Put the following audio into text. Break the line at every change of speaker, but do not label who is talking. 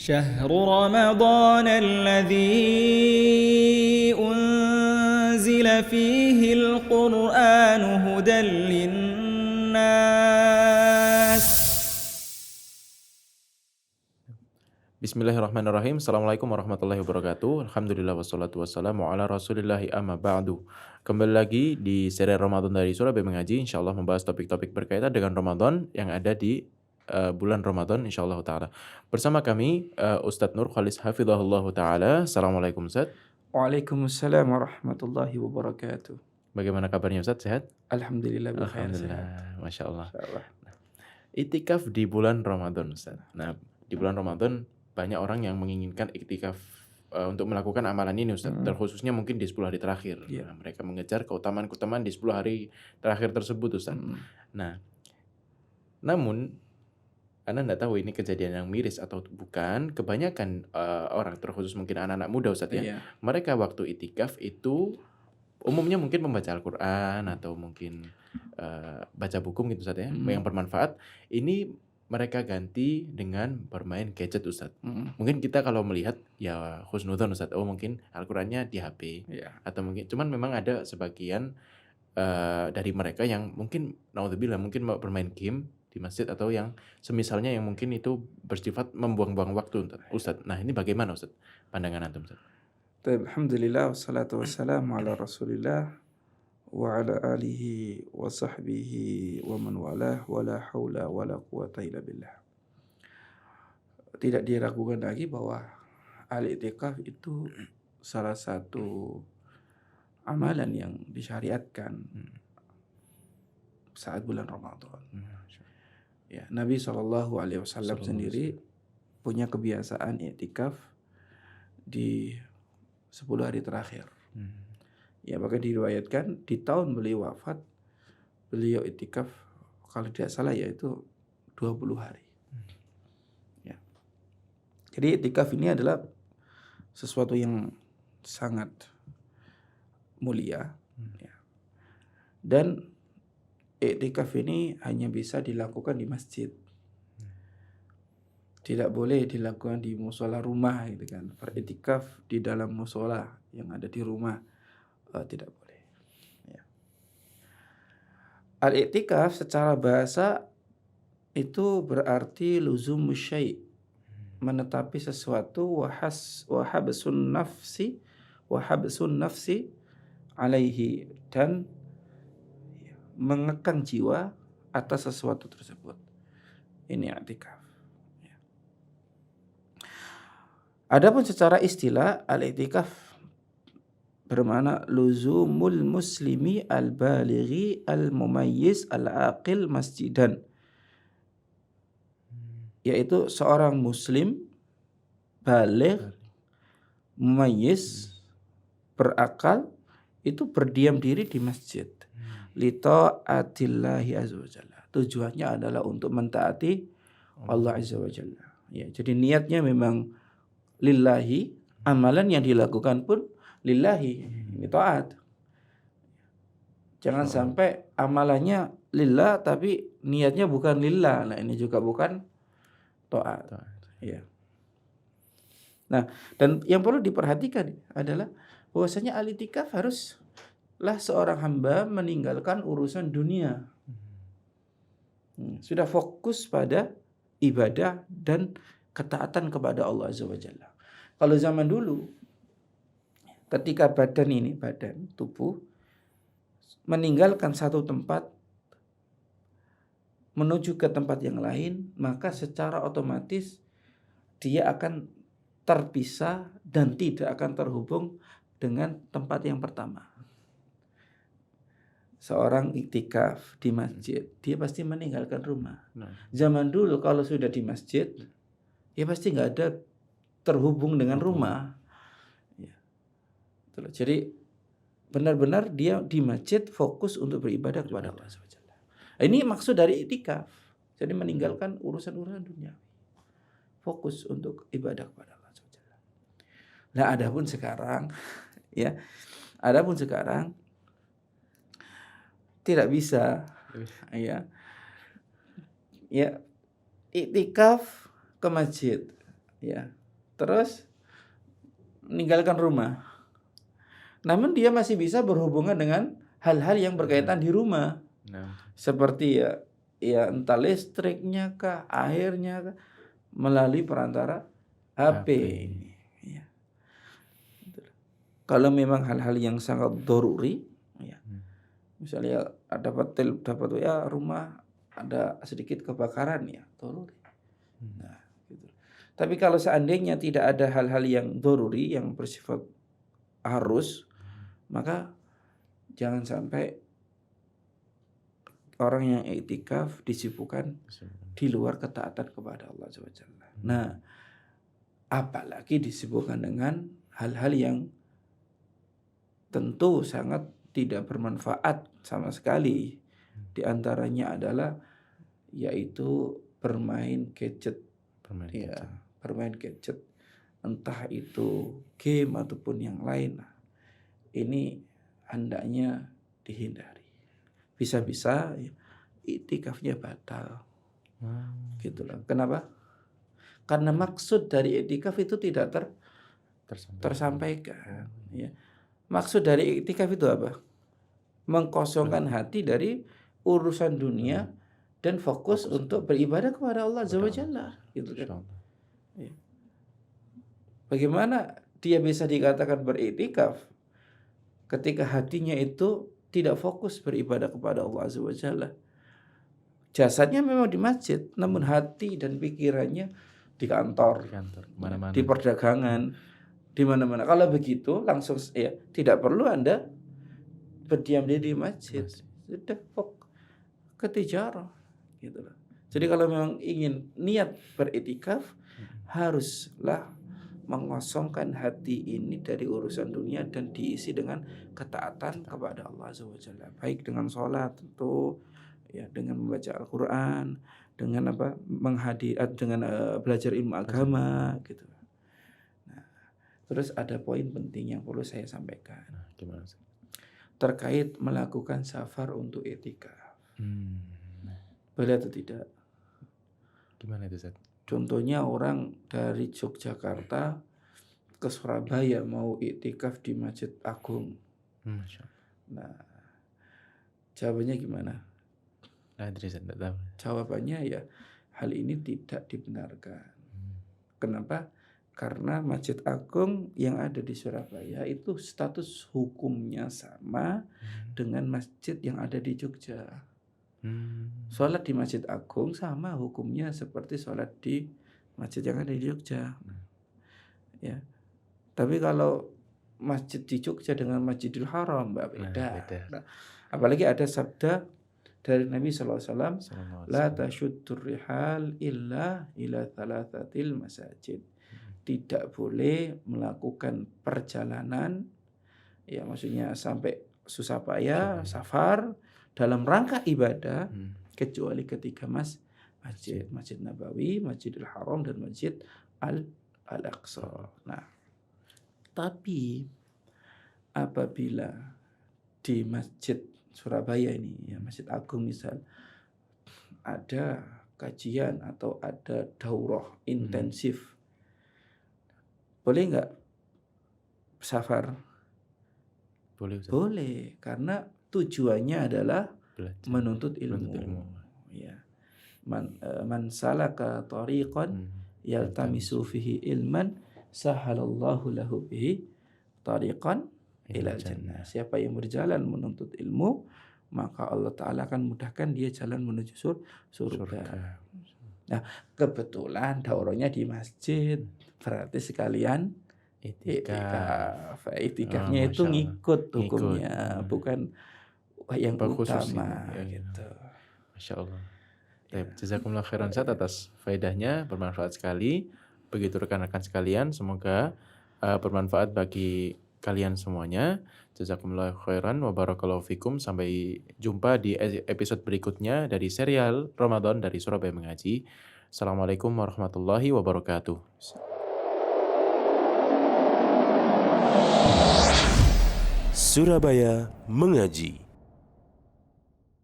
شهر رمضان الذي أنزل فيه القرآن هدى للناس.
Bismillahirrahmanirrahim. Assalamualaikum warahmatullahi wabarakatuh. Alhamdulillah wassalatu wassalamu ala rasulillahi amma ba'du. Kembali lagi di seri Ramadan dari Surabaya Mengaji, insyaallah membahas topik-topik berkaitan dengan Ramadan yang ada di bulan Ramadan insyaallah ta'ala. Bersama kami Ustadz Nur Khalis Hafizahullah ta'ala. Assalamualaikum Ustadz.
Waalaikumsalam warahmatullahi wabarakatuh.
Bagaimana kabarnya Ustadz? Sehat?
Alhamdulillah bikhair, sehat.
Alhamdulillah, Masya Allah.
Insyaallah.
Iktikaf di bulan Ramadan Ustadz. Nah, di bulan Ramadan banyak orang yang menginginkan iktikaf untuk melakukan amalan ini Ustaz, terkhususnya mungkin di 10 hari terakhir.
Iya.
Nah, mereka mengejar keutamaan-keutamaan di 10 hari terakhir tersebut Ustaz. Nah, namun Anda tidak tahu ini kejadian yang miris atau bukan. Kebanyakan orang, terkhusus mungkin anak-anak muda Ustaz ya,
Iya.
mereka waktu iktikaf itu umumnya mungkin membaca Al-Quran atau mungkin baca buku gitu Ustaz ya, yang bermanfaat. Ini mereka ganti dengan bermain gadget Ustadz. Mungkin kita kalau melihat ya husnudzon Ustadz, oh mungkin Al-Qurannya di HP.
Iya.
Atau mungkin, cuman memang ada sebagian dari mereka yang mungkin naudzubillah mungkin mau bermain game di masjid atau yang semisalnya yang mungkin itu bersifat membuang-buang waktu Ustadz. Nah ini bagaimana Ustadz pandangan antum Ustadz?
Alhamdulillah wassalatu wassalamu ala Rasulillah wa ala alihi wa sahbihi wa man walah wa la haula wa la quwata illa billah. Tidak diragukan lagi bahwa al-i'tikaf itu salah satu amalan yang disyariatkan saat bulan Ramadan. Ya, Nabi SAW sendiri punya kebiasaan i'tikaf di 10 hari terakhir. Ya, bahkan diriwayatkan di tahun beliau wafat, beliau iktikaf kalau tidak salah yaitu 20 hari. Ya. Jadi iktikaf ini adalah sesuatu yang sangat mulia. Ya. Dan iktikaf ini hanya bisa dilakukan di masjid. Tidak boleh dilakukan di musola rumah gitu kan. Beriktikaf di dalam musola yang ada di rumah tidak boleh. Ya. Al-i'tikaf secara bahasa itu berarti luzum syai', menetapi sesuatu, wa habsun nafsi alaihi, dan mengekang jiwa atas sesuatu tersebut. Ini i'tikaf. Ya. Adapun secara istilah al-i'tikaf bermakna luzumul muslimi al-balighi al-mumayyiz al-aqil masjidan, yaitu seorang muslim baligh mumayyiz berakal itu berdiam diri di masjid li ta'atillahi azza wajalla. Tujuannya adalah untuk mentaati Allah azza wajalla. Ya, jadi niatnya memang lillahi, amalan yang dilakukan pun lillahi, ini taat. Jangan sampai amalannya lillah tapi niatnya bukan lillah. Nah, ini juga bukan taat. Ya. Nah, dan yang perlu diperhatikan adalah bahwasanya al-i'tikaf haruslah seorang hamba meninggalkan urusan dunia. Sudah fokus pada ibadah dan ketaatan kepada Allah azza wajalla. Kalau zaman dulu ketika badan tubuh meninggalkan satu tempat menuju ke tempat yang lain, maka secara otomatis dia akan terpisah dan tidak akan terhubung dengan tempat yang pertama. Seorang iktikaf di masjid, dia pasti meninggalkan rumah. Zaman dulu kalau sudah di masjid, ya pasti nggak ada terhubung dengan rumah. Jadi benar-benar dia di masjid fokus untuk beribadah kepada Allah SWT. Ini maksud dari iktikaf. Jadi meninggalkan urusan-urusan dunia, fokus untuk ibadah kepada Allah SWT. Nah, adapun sekarang tidak bisa, ya iktikaf ke masjid ya. Terus meninggalkan rumah. Namun dia masih bisa berhubungan dengan hal-hal yang berkaitan di rumah.
Nah,
Seperti ya entah listriknya kah, airnya kah, melalui perantara HP. Ya. Kalau memang hal-hal yang sangat doruri, ya. Misalnya dapat ya rumah ada sedikit kebakaran, ya doruri. Nah, gitu. Tapi kalau seandainya tidak ada hal-hal yang doruri yang bersifat harus, maka jangan sampai orang yang iktikaf disibukkan di luar ketaatan kepada Allah SWT. Nah, apalagi disibukkan dengan hal-hal yang tentu sangat tidak bermanfaat sama sekali. Di antaranya adalah yaitu bermain gadget. Bermain gadget. Entah itu game ataupun yang lain. Ini hendaknya dihindari. Bisa-bisa iktikafnya batal. Gitu loh. Kenapa? Karena maksud dari iktikaf itu tidak tersampaikan. Ya. Maksud dari iktikaf itu apa? Mengkosongkan hati dari urusan dunia dan fokus untuk beribadah kepada Allah Azza wa Jalla. Gitu kan. Ya. Bagaimana dia bisa dikatakan beriktikaf ketika hatinya itu tidak fokus beribadah kepada Allah Azza wa Jalla? Jasadnya memang di masjid, namun hati dan pikirannya di kantor,
mana-mana,
di perdagangan, di mana-mana. Kalau begitu langsung ya tidak perlu Anda berdiam diri di masjid. Sudah ke tijarah gitu loh. Jadi kalau memang ingin niat beriktikaf, haruslah mengosongkan hati ini dari urusan dunia dan diisi dengan ketaatan kepada Allah Azza wa Jalla. Baik dengan sholat tentu, ya dengan membaca Al-Quran, dengan dengan belajar ilmu agama gitu. Nah, terus ada poin penting yang perlu saya sampaikan.
Gimana?
Terkait melakukan safar untuk iktikaf. Boleh atau tidak?
Gimana itu, Ustaz?
Contohnya orang dari Yogyakarta ke Surabaya mau iktikaf di Masjid Agung. Nah, jawabannya gimana? Jawabannya ya hal ini tidak dibenarkan. Kenapa? Karena Masjid Agung yang ada di Surabaya itu status hukumnya sama dengan masjid yang ada di Jogja. Sholat di Masjid Agung sama hukumnya seperti sholat di masjid yang ada di Jogja. Ya. Tapi kalau masjid di Jogja dengan Masjidil Haram beda. Nah, apalagi ada sabda dari Nabi SAW, la tasyuddur rihal illa ila thalathatil masajid. Tidak boleh melakukan perjalanan, ya maksudnya sampai susah payah, safar dalam rangka ibadah kecuali ketiga masjid, Masjid Nabawi, Masjidil Haram dan Masjid Al-Aqsa. Nah, tapi apabila di Masjid Surabaya ini, ya Masjid Agung misal, ada kajian atau ada daurah intensif, boleh nggak safar? Boleh, karena tujuannya adalah menuntut ilmu. Ya. Man salaka tariqan yaltamisu fihi ilman sahalallahu lahu bihi tariqan ilal jannah. Siapa yang berjalan menuntut ilmu, maka Allah Ta'ala akan mudahkan dia jalan menuju surga. Nah, kebetulan daurahnya di masjid, berarti sekalian Itikafnya itu ngikut hukumnya, bukan yang utama gitu.
Masya Allah. Jazakumullah khairan Ustaz atas faedahnya, bermanfaat sekali. Begitu rekan-rekan sekalian, semoga bermanfaat bagi kalian semuanya. Jazakumullah khairan wa barakallahu fikum. Sampai jumpa di episode berikutnya dari serial Ramadan dari Surabaya Mengaji. Assalamualaikum warahmatullahi wabarakatuh.
Surabaya Mengaji.